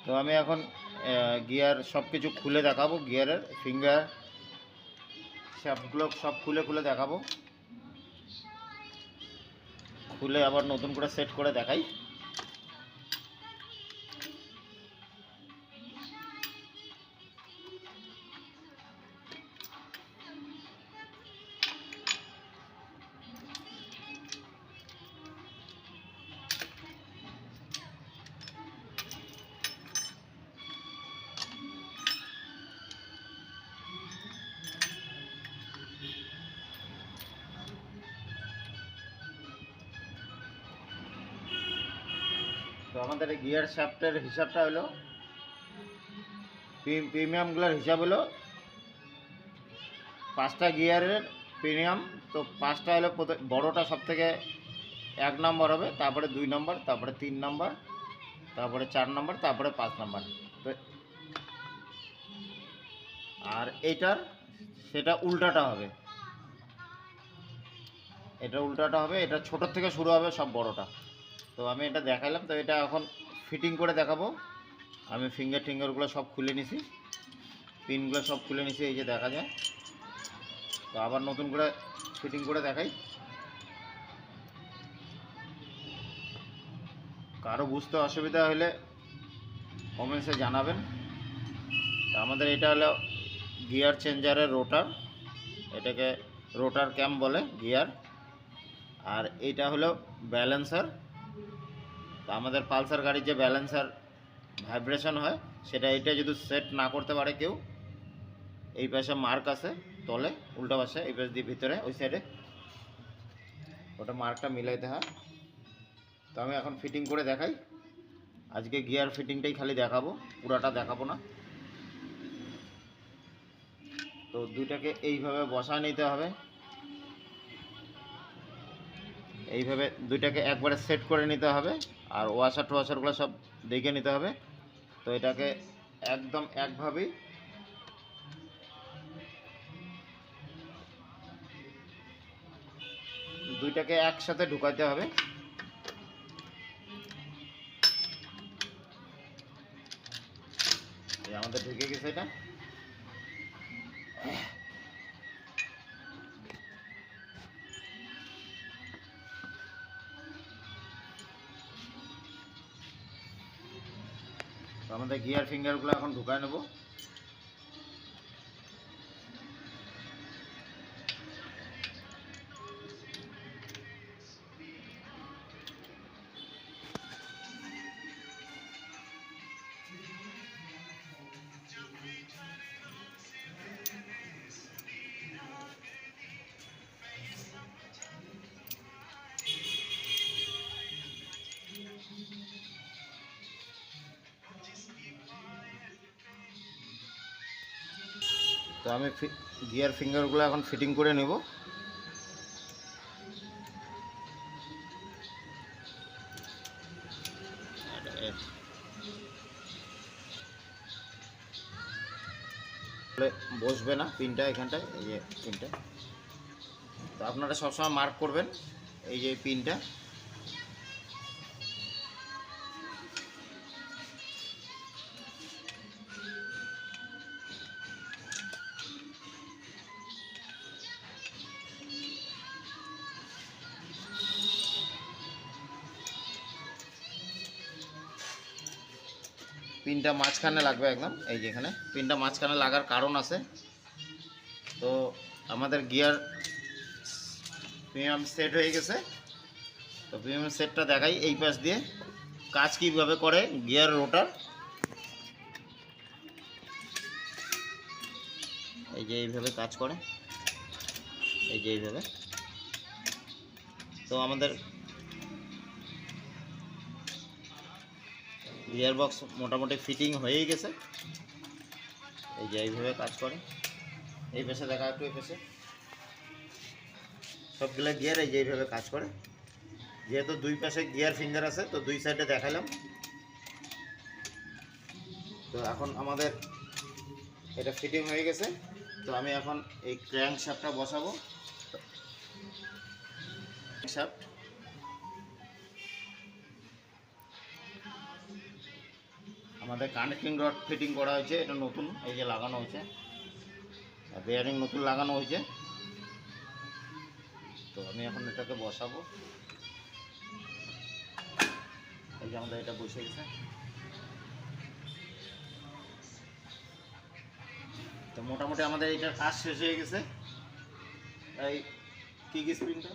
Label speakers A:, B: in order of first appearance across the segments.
A: তো আমি এখন গিয়ার সব কিছু খুলে দেখাবো, গিয়ারের ফিঙ্গার শ্যাফটগুলো সব খুলে খুলে দেখাবো, খুলে আবার নতুন করে সেট করে দেখাই। তো আমাদের গিয়ার শ্যাফটের হিসাবটা হলো, প্রিমিয়ামগুলোর হিসাব হলো 5টা গিয়ারের প্রিমিয়াম। তো 5টা হলো, বড়োটা সব থেকে 1 নম্বর হবে, তারপরে 2 নম্বর, তারপরে 3 নম্বর, তারপরে 4 নম্বর, তারপরে 5 নম্বর। তো আর এইটার সেটা উল্টাটা হবে, এটা উল্টাটা হবে, এটা ছোটোর থেকে শুরু হবে সব বড়টা। তো আমি এটা দেখাইলাম, তো এটা এখন ফিটিং করে দেখাবো। আমি ফিঙ্গারগুলো সব খুলে নিছি, পিনগুলো সব খুলে নিছি, এই যে দেখা যায়। তো আবার নতুন করে ফিটিং করে দেখাই। কারো বুঝতে অসুবিধা হলে কমেন্টসে জানাবেন। তো আমাদের এটা হলো গিয়ার চেঞ্জারের রোটার, এটাকে রোটার ক্যাম বলে গিয়ার। আর এইটা হলো ব্যালেন্সার। তো আমাদের পালসার গাড়ির যে ব্যালেন্সার ভাইব্রেশন হয়, সেটা এটা যদি সেট না করতে পারে কেউ, এই পাশে মার্ক আছে তলে, উল্টা পাশে এই পাশ দিয়ে ভিতরে ওই সাইডে, ওটা মার্কটা মিলাইতে হয়। তো আমি এখন ফিটিং করে দেখাই। আজকে গিয়ার ফিটিংটাই খালি দেখাবো, পুরাটা দেখাবো না। তো দুইটাকে এইভাবে বসায় নিতে হবে, এইভাবে দুইটাকে একবারে সেট করে নিতে হবে। আর ওয়াশারগুলো সব দেখে নিতে হবে। তো এটাকে একদম একভাবেই দুইটাকে একসাথে ঢুকাতে হবে। আমাদের ঢুকে গেছে এটা। তো আমাদের গিয়ার ফিঙ্গারগুলো এখন ঢুকায় নেব। তো আমি গিয়ার ফিঙ্গারগুলো এখন ফিটিং করে নেব। বসবে না পিনটা এখানটায়, এই যে পিনটা। তো আপনারা সবসময় মার্ক করবেন এই যে পিনটা। পিনটা মাঝখানে লাগবে একদম, এই যে এখানে পিনটা মাঝখানে লাগার কারণ আছে। তো আমাদের গিয়ার প্রিমিয়াম সেট হয়ে গেছে। তো প্রিমিয়াম সেটটা দেখাই, এই পাশ দিয়ে কাজ কীভাবে করে গিয়ার রোটার। এই যে এইভাবে কাজ করে, এই যে এইভাবে। তো আমাদের গিয়ার বক্স মোটামুটি ফিটিং হয়েই গেছে। এই যে এইভাবে কাজ করে। এই পাশে দেখা একটু, এই পাশে সবগুলো গিয়ার এই যে এইভাবে কাজ করে। যেহেতু দুই পাশে গিয়ার ফিঙ্গার আছে, তো দুই সাইডে দেখালাম। তো এখন আমাদের এটা ফিটিং হয়ে গেছে। তো আমি এখন এই ক্র্যাঙ্ক শ্যাফটটা বসাবো। আমাদের আমাদের কানেক্টিং রড ফিটিং করা হয়েছে, এটা নতুন এই যে লাগানো হয়েছে, বেয়ারিং নতুন লাগানো হয়েছে। তো আমি এখন এটাকে বসাবো। এই যে আমাদের এটা বসে গেছে। তো মোটামুটি আমাদের এটার কাজ শেষ হয়ে গেছে। এই কিক স্প্রিংটা,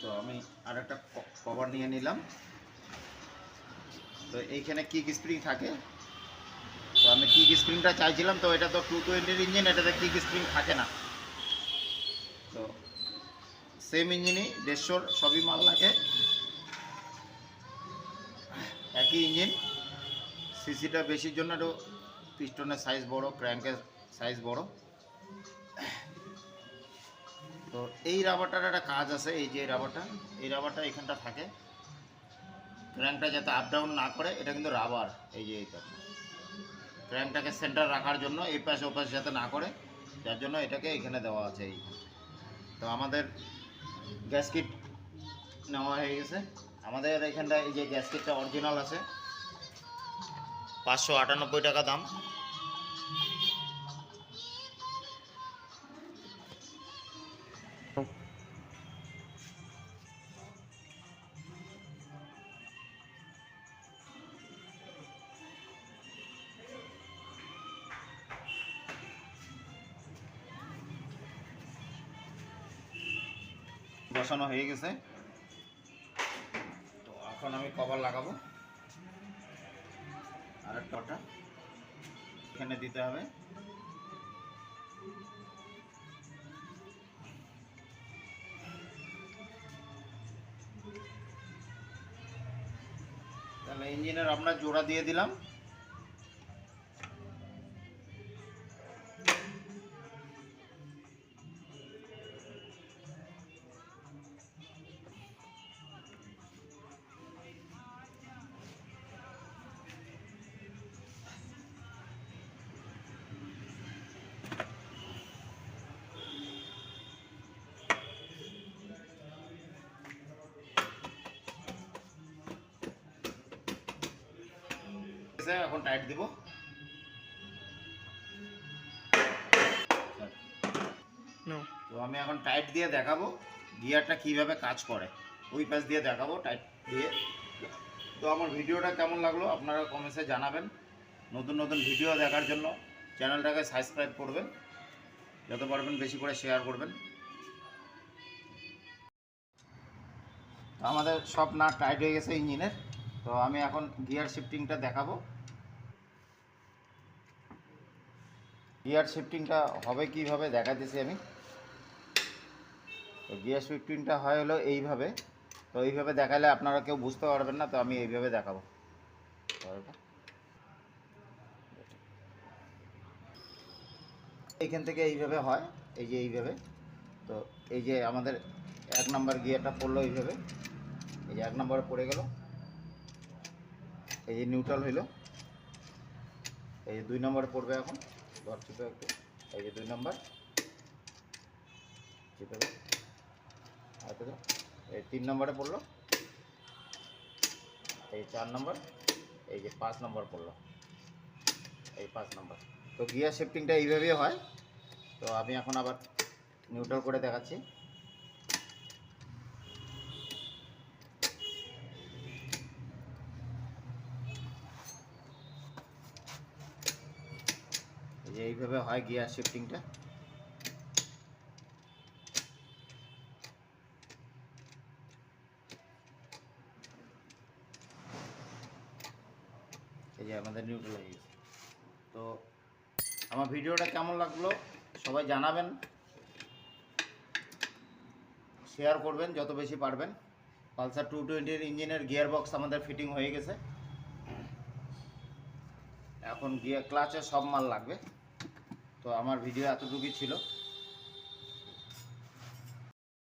A: তো আমি আর একটা কভার নিয়ে নিলাম। তো এইখানে কিক স্প্রিং থাকে, তো আমি কিক স্প্রিংটা চাইছিলাম, তো এটা তো 220 ইঞ্জিন, এটাতে কিক স্প্রিং থাকে না। তো সেম ইঞ্জিনই 150 সবই মাল লাগে, একই ইঞ্জিন। সিসিটা বেশির জন্য একটু পিস্টনের সাইজ বড়, ক্র্যাঙ্কের সাইজ বড়। তো এই রাবারটার একটা কাজ আছে, এই যে এই রাবারটা এখানটা থাকে, ক্র্যাঙ্কটা যাতে আপ ডাউন না করে, এটা কিন্তু রাবার। এই যে এইটা ক্র্যাঙ্কটাকে সেন্টার রাখার জন্য, এই পাশে ও পাশে যাতে না করে, যার জন্য এটাকে এখানে দেওয়া আছে এইখানে। তো আমাদের গ্যাসকিট নেওয়া হয়ে গেছে। আমাদের এখানটা এই যে গ্যাসকিটটা অরিজিনাল আছে, 598 টাকা দাম। বসানো হয়ে গেছে। তো এখন আমি কভার লাগাবো, আর একটা এখানে দিতে হবে। তাহলে ইঞ্জিনের আমরা জোড়া দিয়ে দিলাম। এখন টাইট দিব। তো আমি এখন টাইট দিয়ে দেখাবো গিয়ারটা কিভাবে কাজ করে, ওই পাশ দিয়ে দেখাবো টাইট দিয়ে। তো আমার ভিডিওটা কেমন লাগলো আপনারা কমেন্টসে জানাবেন। নতুন নতুন ভিডিও দেখার জন্য চ্যানেলটাকে সাবস্ক্রাইব করবেন, যত পারবেন বেশি করে শেয়ার করবেন। আমাদের সব নাট টাইট হয়ে গেছে ইঞ্জিনের। তো আমি এখন গিয়ার শিফটিংটা দেখাবো। গিয়ার শিফটিংটা হবে কিভাবে দেখাতেছি আমি। তো গিয়ার শিফটিংটা হয় হলো এইভাবে। তো এইভাবে দেখালে আপনারা কেউ বুঝতে পারবেন না, তো আমি এইভাবে দেখাবো। এইখান থেকে এইভাবে হয়, এই যে এইভাবে। তো এই যে আমাদের 1 নম্বর গিয়ারটা পড়লো এইভাবে, এই যে 1 নম্বরে পড়ে গেল, এই যে নিউট্রাল হইল। এই যে 2 নম্বরে পড়বে এখন, ধর চিপে একটু, এই যে 2 নম্বর চিপে দাও, এই 3 নম্বরে পড়লো, এই 4 নম্বর, এই যে 5 নম্বর পড়লো, এই 5 নম্বর। তো গিয়ার শিফটিংটা এইভাবেই হয়। তো আমি এখন আবার নিউট্রাল করে দেখাচ্ছি। এই যে এইভাবে হয় গিয়ার শিফটিংটা। এই যে আমাদের নিউট্রাল হয়ে গেছে। তো আমার ভিডিওটা কেমন লাগলো সবাই জানাবেন, শেয়ার করবেন যত বেশি পারবেন। পালসার 220 ইঞ্জিনের গিয়ার বক্স আমাদের ফিটিং হয়ে গেছে। এখন গিয়ার ক্লাচে সব মাল লাগবে। তো আমার ভিডিও এতটুকুই ছিল।